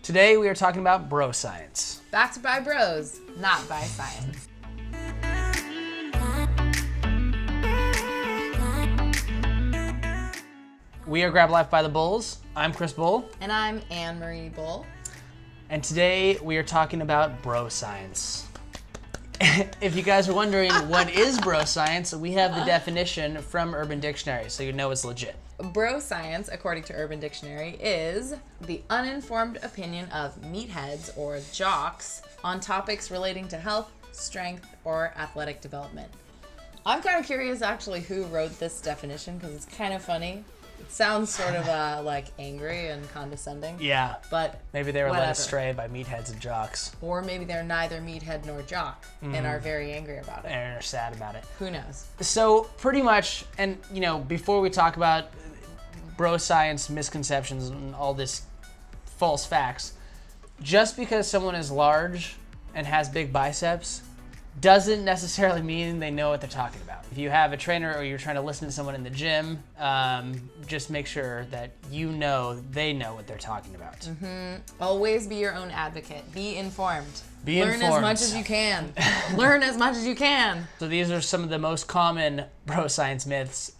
Today we are talking about Broscience. Backed by bros, not by science. We are Grab Life by the Bulls. I'm Chris Bull. And I'm Anne-Marie Bull. And today we are talking about Broscience. If you guys are wondering what is Broscience, we have the definition from Urban Dictionary, so you know it's legit. Broscience, according to Urban Dictionary, is the uninformed opinion of meatheads or jocks on topics relating to health, strength, or athletic development. I'm kind of curious actually who wrote this definition because it's kind of funny. It sounds sort of like angry and condescending. Yeah, but maybe they were led whatever. astray by meatheads and jocks. Or maybe they're neither meathead nor jock and are very angry about it. And are sad about it. Who knows? So pretty much, and you know, before we talk about Broscience misconceptions and all this false facts, just because someone is large and has big biceps doesn't necessarily mean they know what they're talking about. If you have a trainer or you're trying to listen to someone in the gym, just make sure that you know they know what they're talking about. Mm-hmm. Always be your own advocate. Be informed. Learn as much as you can. Learn as much as you can. So these are some of the most common Broscience myths.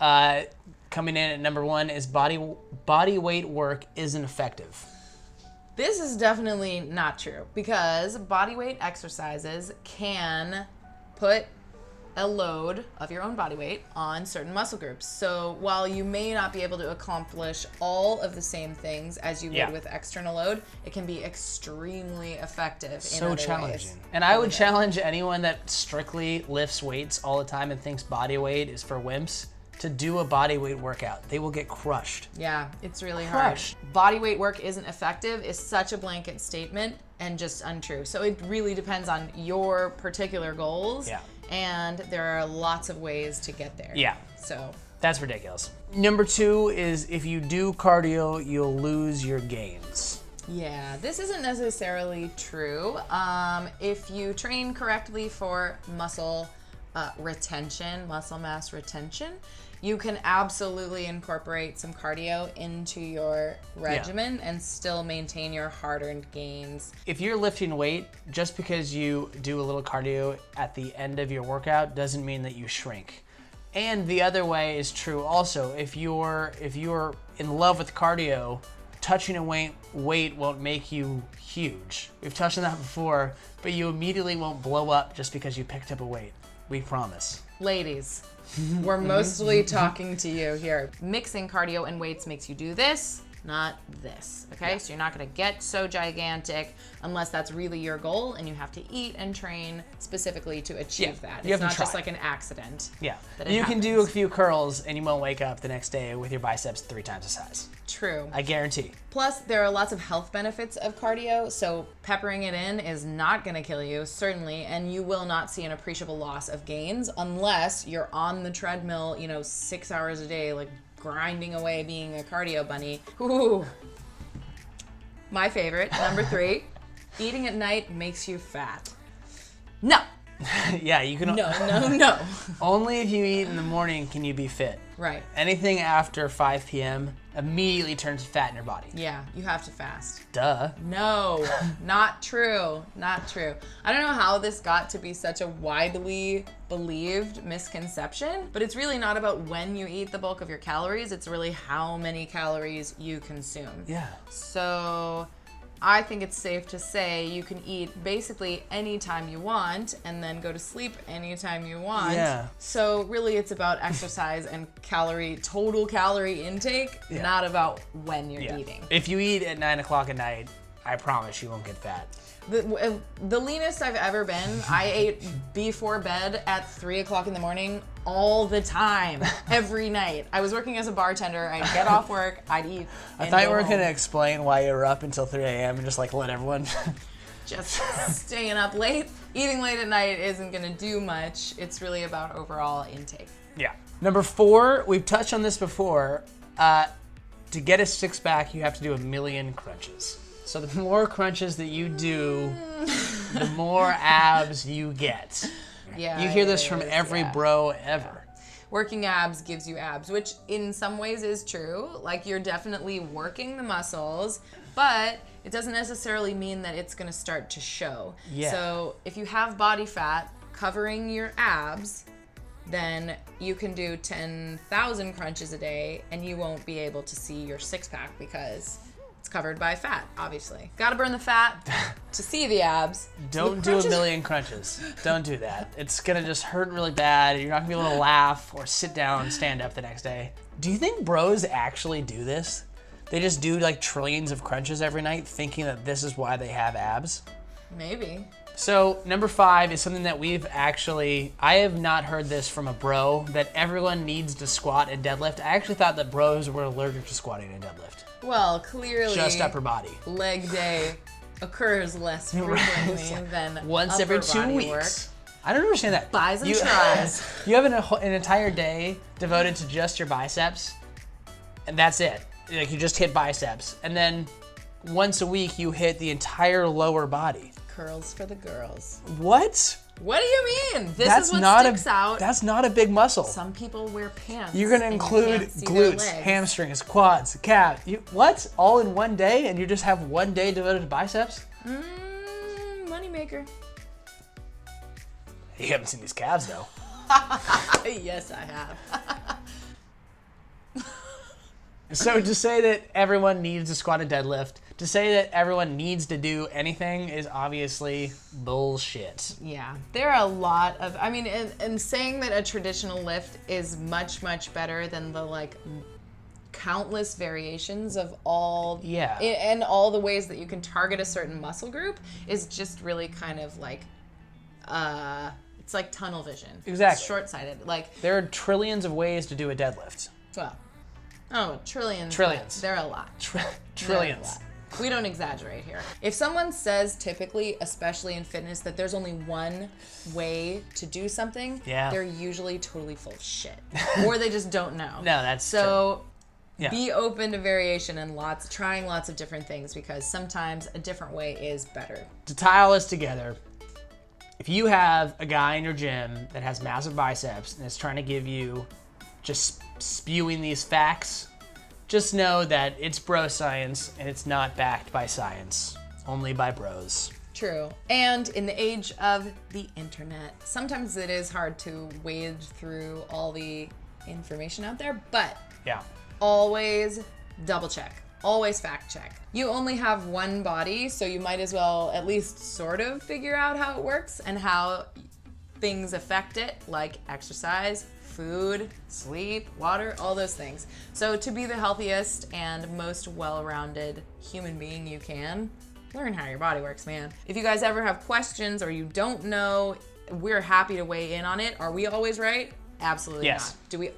Coming in at number one is body weight work isn't effective. This is definitely not true because bodyweight exercises can put a load of your own body weight on certain muscle groups. So while you may not be able to accomplish all of the same things as you would with external load, it can be extremely effective in other challenging. ways. And I would challenge anyone that strictly lifts weights all the time and thinks body weight is for wimps to do a body weight workout. They will get crushed. Yeah, it's really Crushed. hard. Body weight work isn't effective is such a blanket statement and just untrue. So it really depends on your particular goals. Yeah. And there are lots of ways to get there. Yeah. So That's ridiculous. Number two is if you do cardio, you'll lose your gains. yeah, this isn't necessarily true. If you train correctly for muscle retention, muscle mass retention, you can absolutely incorporate some cardio into your regimen and still maintain your hard-earned gains. If you're lifting weight, just because you do a little cardio at the end of your workout doesn't mean that you shrink. And the other way is true also. If you're in love with cardio, touching a weight won't make you huge. We've touched on that before, but you immediately won't blow up just because you picked up a weight. We promise. Ladies, we're mostly talking to you here. Mixing cardio and weights makes you do this, not this, okay? So you're not gonna get so gigantic unless that's really your goal and you have to eat and train specifically to achieve that. You have It's to not just try. like an accident. Yeah. that it You can do a happens. few curls and you won't wake up the next day with your biceps 3 times the size. True. I guarantee. Plus, there are lots of health benefits of cardio, so peppering it in is not gonna kill you, certainly, and you will not see an appreciable loss of gains unless you're on the treadmill, 6 hours a day, like grinding away being a cardio bunny. Ooh. My favorite, number 3, eating at night makes you fat. No. Yeah, you can. No. Only if you eat in the morning can you be fit. Right. Anything after 5 p.m. immediately turns fat in your body. Yeah, you have to fast. Duh. No, not true. Not true. I don't know how this got to be such a widely believed misconception, but it's really not about when you eat the bulk of your calories. It's really how many calories you consume. Yeah. So I think it's safe to say you can eat basically anytime you want and then go to sleep anytime you want. Yeah. So really it's about exercise and total calorie intake, not about when you're eating. If you eat at 9 o'clock at night, I promise you won't get fat. The leanest I've ever been, I ate before bed at 3 o'clock in the morning all the time, every night. I was working as a bartender. I'd get off work, I'd eat. I thought you were going to explain why you were up until 3 a.m. and just let everyone. Just staying up late. Eating late at night isn't going to do much. It's really about overall intake. Yeah. Number 4, we've touched on this before. To get a six-pack, you have to do 1 million crunches. So the more crunches that you do, the more abs you get. Yeah, You hear this it from is, every yeah. bro ever. Working abs gives you abs, which in some ways is true. Like, you're definitely working the muscles, but it doesn't necessarily mean that it's going to start to show. Yeah. So if you have body fat covering your abs, then you can do 10,000 crunches a day and you won't be able to see your six pack because it's covered by fat, obviously. Gotta burn the fat to see the abs. Don't do a million crunches. Don't do that. It's gonna just hurt really bad. You're not gonna be able to laugh or sit down and stand up the next day. Do you think bros actually do this? They just do like trillions of crunches every night thinking that this is why they have abs? Maybe. So number 5 is something that I have not heard this from a bro, that everyone needs to squat and deadlift. I actually thought that bros were allergic to squatting and deadlift. Well, clearly, Just upper body. leg day occurs less frequently than once every upper 2 body weeks. work. I don't understand that. Buys and tries. You have an entire day devoted to just your biceps, and that's it. Like, you just hit biceps, and then once a week you hit the entire lower body. Curls for the girls. What? What do you mean? This is what sticks out. That's not a big muscle. Some people wear pants. You're gonna include glutes, hamstrings, quads, calf. What? All in one day, and you just have one day devoted to biceps? Moneymaker. You haven't seen these calves though. Yes, I have. So to say that everyone needs to squat and deadlift, to say that everyone needs to do anything is obviously bullshit. Yeah, there are a lot of, I mean, and saying that a traditional lift is much, much better than the like countless variations of all, and all the ways that you can target a certain muscle group is just really kind of like, it's like tunnel vision. Exactly. It's short-sighted. Like, there are trillions of ways to do a deadlift. well, oh, trillions. Trillions. There are a lot. Trillions. We don't exaggerate here. If someone says typically, especially in fitness, that there's only one way to do something, they're usually totally full of shit. Or they just don't know. No, that's so true. Yeah. Be open to variation and trying lots of different things, because sometimes a different way is better. To tie all this together, if you have a guy in your gym that has massive biceps and is trying to give you just spewing these facts, just know that it's bro science and it's not backed by science, only by bros. True. And in the age of the internet, sometimes it is hard to wade through all the information out there, but always double check. Always fact check. You only have one body, so you might as well at least sort of figure out how it works and how things affect it, like exercise, food, sleep, water, all those things. So to be the healthiest and most well-rounded human being you can, learn how your body works, man. If you guys ever have questions or you don't know, we're happy to weigh in on it. Are we always right? Absolutely not. Do we?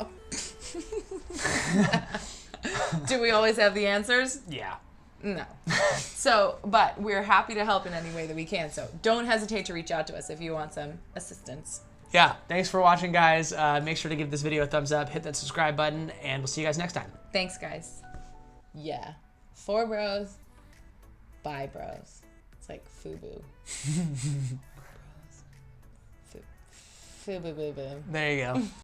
Do we always have the answers? Yeah. No. So, but we're happy to help in any way that we can. So don't hesitate to reach out to us if you want some assistance. Yeah, thanks for watching, guys. Make sure to give this video a thumbs up, hit that subscribe button, and we'll see you guys next time. Thanks, guys. Yeah. For bros, by bros. It's like FUBU. Bros. FUBU. There you go.